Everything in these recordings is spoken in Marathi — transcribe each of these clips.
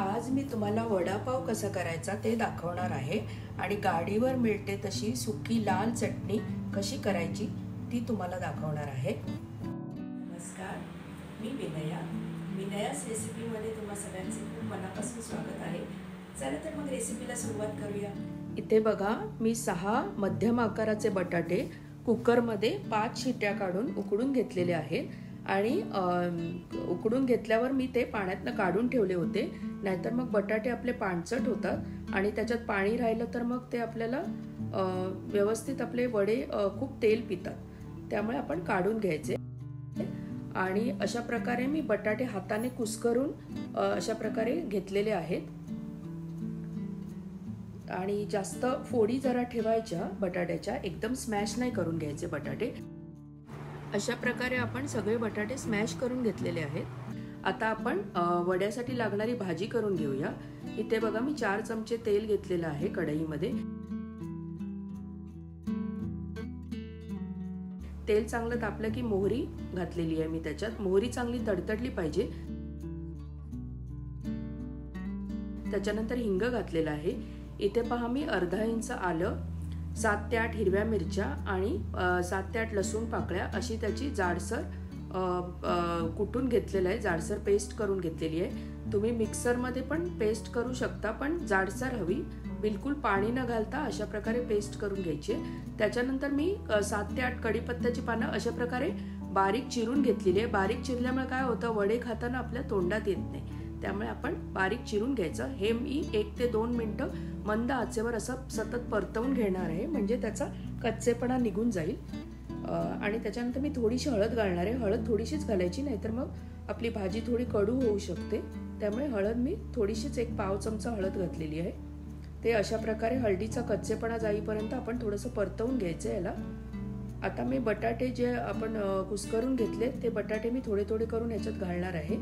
आज मी तुम्हाला वडापाव कसा करायचा ते दाखवणार आहे आणि गाडीवर मिळते तशी सुकी लाल चटणी कशी करायची ती तुम्हाला दाखवणार आहे। नमस्कार, मी विनयास रेसिपीमध्ये तुम्हा सगळ्यांचे खूप मनापासून स्वागत आहे। चला तर मग रेसिपीला सुरुवात करूया। इथे बघा, मी 6 मध्यम आकाराचे बटाटे कुकरमध्ये 5 शिट्या काढून उकडून घेतलेले आहेत आणि उकडून घेतल्यावर मी ते पाण्यातनं काढून ठेवले होते, नाहीतर मग बटाटे आपले पाणचट होतात आणि त्याच्यात पाणी राहिलं तर मग ते आपल्याला व्यवस्थित आपले वडे खूप तेल पितात, त्यामुळे आपण काढून घ्यायचे। आणि अशा प्रकारे मी बटाटे हाताने कुस्करून अशा प्रकारे घेतलेले आहेत आणि जास्त फोडी जरा ठेवायच्या बटाट्याच्या, एकदम स्मॅश नाही करून घ्यायचे बटाटे। अशा प्रकारे आपण सगळे बटाटे स्मॅश करून घेतलेले आहेत। आता आपण वड्यासाठी लागणारी भाजी करून घेऊया। इथे बघा, मी 4 चमचे तेल घेतलेलं आहे कढईमध्ये। तेल चांगलं तापलं की मोहरी घातलेली आहे मी त्याच्यात। मोहरी चांगली तडतडली पाहिजे। त्याच्यानंतर हिंग घातलेला आहे। इथे पहा, मी अर्धा इंच आलं, 7 ते 8 हिरव्या मिरच्या आणि 7 ते 8 लसूण पाकळ्या अशी त्याची जाडसर कुटून घेतलेलं आहे, जाडसर पेस्ट करून घेतलेली आहे। तुम्ही मिक्सरमध्ये पण पेस्ट करू शकता, पण जाडसर हवी, बिलकुल पाणी न घालता अशा प्रकारे पेस्ट करून घ्यायची। त्याच्यानंतर मी 7 ते 8 कढीपत्त्याची पानं अशा प्रकारे बारीक चिरून घेतलेली आहे। बारीक चिरल्यामुळे काय होतं, वडे खाताना आपल्या तोंडात येत नाही, त्यामुळे आपण बारीक चिरून घ्यायचं। हे मी 1 ते 2 मिनिटं मंद आचेवर असं सतत परतवून घेणार आहे, म्हणजे त्याचा कच्चेपणा निघून जाईल। आणि त्याच्यानंतर मी थोडीशी हळद घालणार आहे। हळद थोडीशीच घालायची, नाहीतर मग आपली भाजी थोडी कडू होऊ शकते, त्यामुळे हळद मी थोडीशीच 1 पाव चमचा हळद घातलेली आहे। ते अशा प्रकारे हळदीचा कच्चेपणा जाईपर्यंत आपण थोडंसं परतवून घ्यायचं याला। आता मी बटाटे जे आपण कुस्करून घेतले ते बटाटे मी थोडे थोडे करून याच्यात घालणार आहे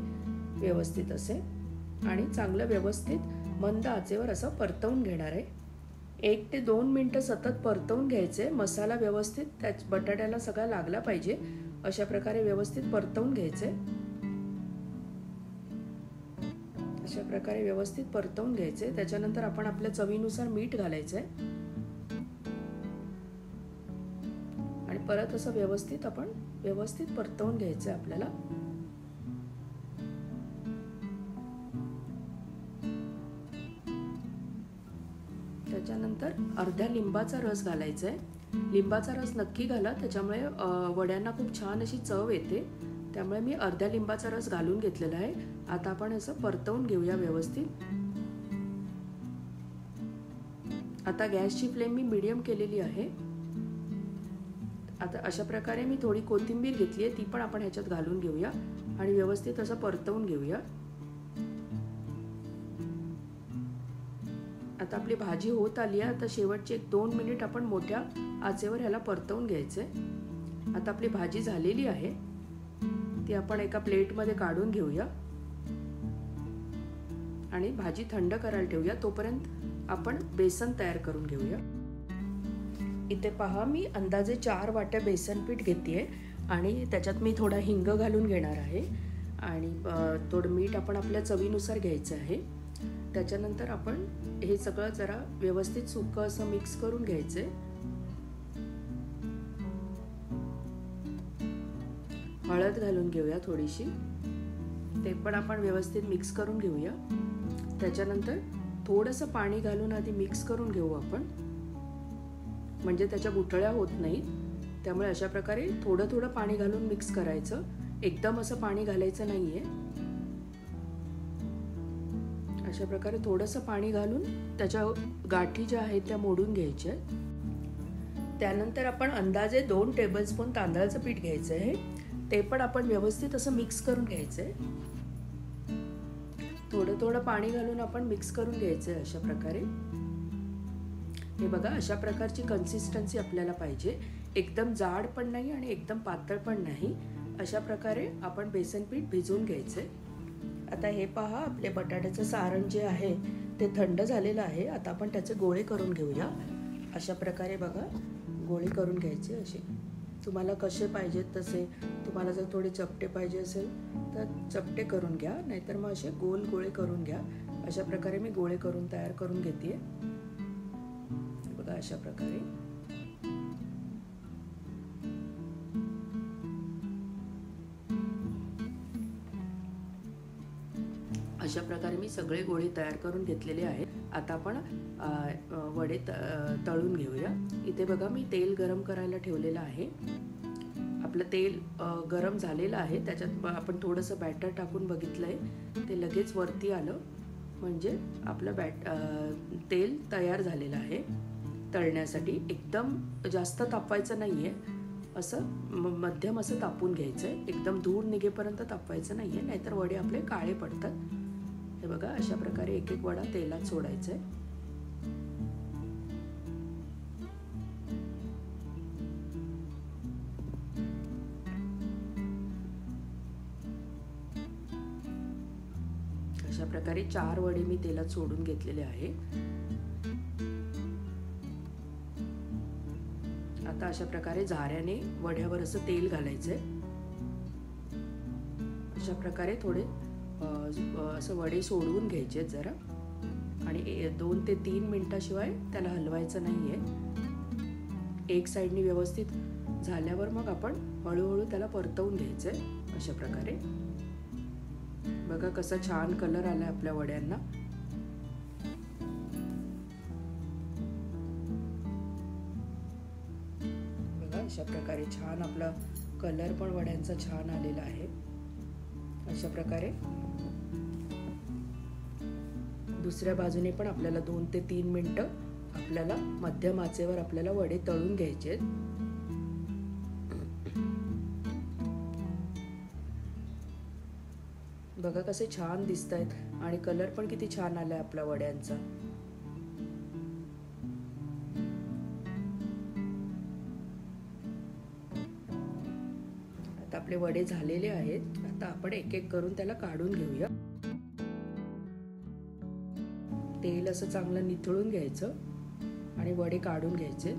व्यवस्थित असे, आणि चांगलं व्यवस्थित मंद आचेवर असं परतवून घेणार आहे। 1 ते 2 मिनिटं सतत परतवून घ्यायचे। मसाला व्यवस्थित त्या बटाट्याला सगळा लागला पाहिजे, अशा प्रकारे व्यवस्थित परतवून घ्यायचे। अशा प्रकारे व्यवस्थित परतवून घ्यायचे। त्याच्यानंतर आपण आपल्या चवीनुसार मीठ घालायचंय आणि परत असं व्यवस्थित परतवून घ्यायचंय आपल्याला। त्याच्यानंतर अर्ध्या लिंबाचा रस घालायचा आहे। लिंबाचा रस नक्की घाला, त्याच्यामुळे वड्यांना खूप छान अशी चव येते, त्यामुळे मी अर्ध्या लिंबाचा रस घालून घेतलेला आहे। आता आपण असं परतवून घेऊया व्यवस्थित। आता गॅसची फ्लेम मी मीडियम केलेली आहे। आता अशा प्रकारे मी थोडी कोथिंबीर घेतली आहे, ती पण आपण ह्याच्यात घालून घेऊया आणि व्यवस्थित असं परतवून घेऊया। आता आपली भाजी होत आली आहे। आता शेवटचे 1-2 मिनिट आपण मोठ्या आचेवर ह्याला परतवून घ्यायचंय। आता आपली भाजी झालेली आहे, ती आपण एका प्लेटमध्ये काढून घेऊया आणि भाजी थंड करायला ठेवूया। तोपर्यंत आपण बेसन तयार करून घेऊया। इथे पहा, मी अंदाजे 4 वाट्या बेसन पीठ घेतेय आणि त्याच्यात मी थोडा हिंग घालून घेणार आहे आणि थोडं मीठ आपण आपल्या चवीनुसार घ्यायचं आहे। त्याच्यानंतर आपण हे सगळं जरा व्यवस्थित सुक्क असं मिक्स करून घ्यायचंय। हळद घालून घेऊया थोडीशी, ते पण आपण व्यवस्थित मिक्स करून घेऊया। त्याच्यानंतर थोडंसं पाणी घालून आधी मिक्स करून घेऊ आपण, म्हणजे त्याच्या गुठळ्या होत नाहीत, त्यामुळे अशा प्रकारे थोडं थोडं पाणी घालून मिक्स करायचं, एकदम असं पाणी घालायचं नाहीये। अशा प्रकारे थोडंसं पाणी घालून त्याच्या गाठी ज्या आहेत त्या मोडून घ्यायच्या। त्यानंतर आपण अंदाजे 2 टेबलस्पून तांदळाचं पीठ घ्यायचं आहे, ते पण आपण व्यवस्थित असं मिक्स करून घ्यायचंय। थोडं थोडं पाणी घालून आपण मिक्स करून घ्यायचंय अशा प्रकारे। हे बघा, अशा प्रकारची कन्सिस्टन्सी आपल्याला पाहिजे, एकदम जाड पण नाही आणि एकदम पातळ पण नाही, अशा प्रकारे आपण बेसन पीठ भिजवून घ्यायचंय। आता हे पहा, आपले बटाट्याचं सारण जे आहे ते थंड झालेलं आहे। आता आपण त्याचे गोळे करून घेऊया। अशा प्रकारे बघा, गोळे करून घ्यायचे असे, तुम्हाला कसे पाहिजेत तसे। तुम्हाला जर थोडे चपटे पाहिजे असेल आता चपटे करून घ्या, नाहीतर मग असे गोल गोळे करून घ्या. अशा प्रकारे मी गोळे करून तयार करून घेते. बघा अशा प्रकारे. अशा प्रकारे मी सगळे गोळे तयार करून घेतलेले आहेत. आता आपण वडे तळून घेऊया. इथे बघा मी तेल गरम करायला ठेवलेलं आहे. आपलं तेल गरम झालेलं आहे. त्याच्यात आपण थोडंसं बॅटर टाकून बघितलंय, ते लगेच वरती आलं, म्हणजे आपलं तेल तयार झालेलं आहे तळण्यासाठी. एकदम जास्त तापवायचं नाहीये, असं मध्यम असं तापून घ्यायचंय. एकदम धूर निघेपर्यंत तापवायचं नाहीये, नाहीतर वडे आपले काळे पडतात. हे बघा अशा प्रकारे एक एक वडा तेलात सोडायचा आहे. अशा प्रकारे 4 वडे मी तेलात सोडून घेतलेले आहे. आता अशा प्रकारे झाऱ्याने वड्यावर असं तेल घालायचंय. अशा प्रकारे थोडे असं वडे सोडवून घ्यायचे जरा, आणि 2 ते 3 मिनिटाशिवाय त्याला हलवायचं नाहीये. एक साईडनी व्यवस्थित झाल्यावर मग आपण हळूहळू त्याला परतवून घ्यायचंय. अशा प्रकारे बघा कसा छान कलर आलाय आपल्या वड्यांना. बघा अशा प्रकारे छान आपला कलर पण वड्यांचा छान आलेला आहे. अशा प्रकारे दुसऱ्या बाजूने पण आपल्याला 2 ते 3 मिनिटं आपल्याला मध्यम आचेवर आपल्याला वडे तळून घ्यायचे. बघा कसे छान दिसतायत आणि कलर पण किती छान आलाय आपल्या वड्यांचा. आता आपले वडे झालेले आहेत. आता आपण एक एक करून त्याला काढून घेऊया. तेल असं चांगलं निथळून घ्यायचं आणि वडे काढून घ्यायचे.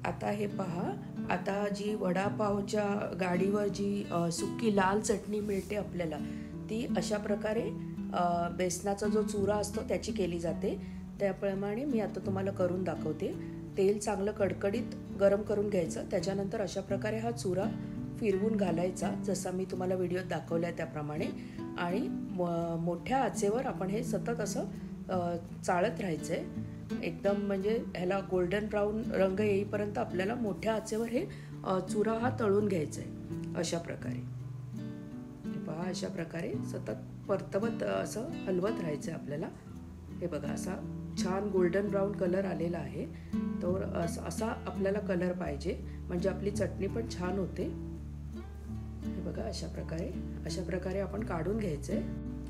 आता हे पहा, आता जी वडापावच्या गाडीवर जी सुकी लाल चटणी मिळते आपल्याला, ती अशा प्रकारे बेसनाचा जो चुरा असतो त्याची केली जाते. त्याप्रमाणे मी आता तुम्हाला करून दाखवते. तेल चांगलं कडकडीत गरम करून घ्यायचं. त्याच्यानंतर अशा प्रकारे हा चुरा फिरवून घालायचा, जसा मी तुम्हाला व्हिडिओत दाखवलाय त्याप्रमाणे. आणि मोठ्या आचेवर आपण हे सतत असं चाळत राहायचंय. एकदम म्हणजे ह्याला गोल्डन ब्राऊन रंग येईपर्यंत आपल्याला मोठ्या आचेवर हे चुरा हा तळून घ्यायचा आहे. अशा प्रकारे पहा, अशा प्रकारे सतत परतवत असं हलवत राहायचं आहे आपल्याला. हे बघा असा छान गोल्डन ब्राऊन कलर आलेला आहे. तर असा आपल्याला कलर पाहिजे, म्हणजे आपली चटणी पण छान होते. हे बघा अशा प्रकारे आपण काढून घ्यायचंय.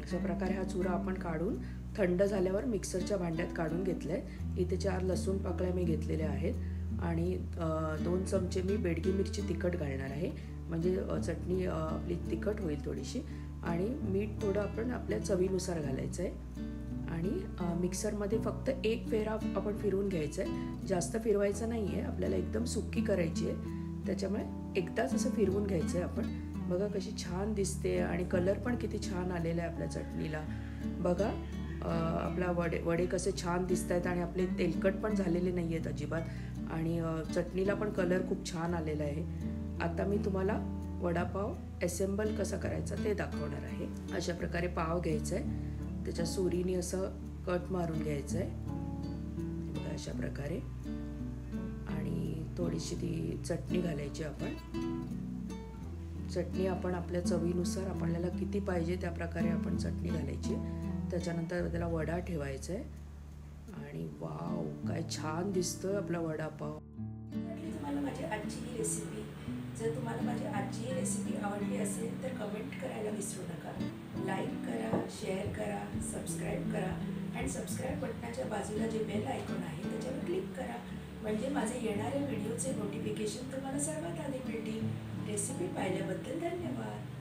अशा प्रकारे हा चुरा आपण काढून थंड झाल्यावर मिक्सरच्या भांड्यात काढून घेतलंय. इथे 4 लसूण पाकळ्या मी घेतलेल्या आहेत आणि 2 चमचे मी बेडगी मिरची तिखट घालणार आहे, म्हणजे चटणी आपली तिखट होईल थोडीशी. आणि मीठ थोडं आपण आपल्या चवीनुसार घालायचं आहे. आणि मिक्सरमध्ये फक्त 1 फेरा आपण फिरवून घ्यायचं आहे. जास्त फिरवायचं नाही आहे, आपल्याला एकदम सुक्की करायची आहे. त्याच्यामुळे एकदाच असं फिरवून घ्यायचं आहे आपण. बघा कशी छान दिसते आणि कलर पण किती छान आलेला आहे आपल्या चटणीला. बघा आपला वडे कसे छान दिसत आहेत आणि आपले तेलकट पण झालेले नाही आहेत अजिबात. आणि चटणीला पण कलर खूप छान आलेला आहे. आता मी तुम्हाला वडापाव असेंबल कसा करायचा ते दाखवणार आहे. अशा प्रकारे पाव घ्यायचा आहे, त्याच्या सुरीने असं कट मारून घ्यायचं आहे. बघा अशा प्रकारे. आणि थोडीशी ती चटणी घालायची आपण. चटणी आपण आपल्या चवीनुसार आपल्याला किती पाहिजे त्या प्रकारे आपण चटणी घालायची. त्याच्यानंतर त्याला वडा ठेवायचा आहे. आणि वाव, काय छान दिसतोय आपला वडापाव. तुम्हाला माझी आजची ही रेसिपी, जर तुम्हाला माझी आजची ही रेसिपी आवडली असेल तर कमेंट करायला विसरू नका. लाईक करा, शेअर करा, सबस्क्राईब करा. आणि सबस्क्राईब बटनाच्या बाजूला जे बेल आयकॉन आहे त्याच्यावर क्लिक करा, म्हणजे माझे येणारे व्हिडिओचे नोटिफिकेशन तुम्हाला सर्वात आधी मिळतील. रेसिपी पाहिल्याबद्दल धन्यवाद.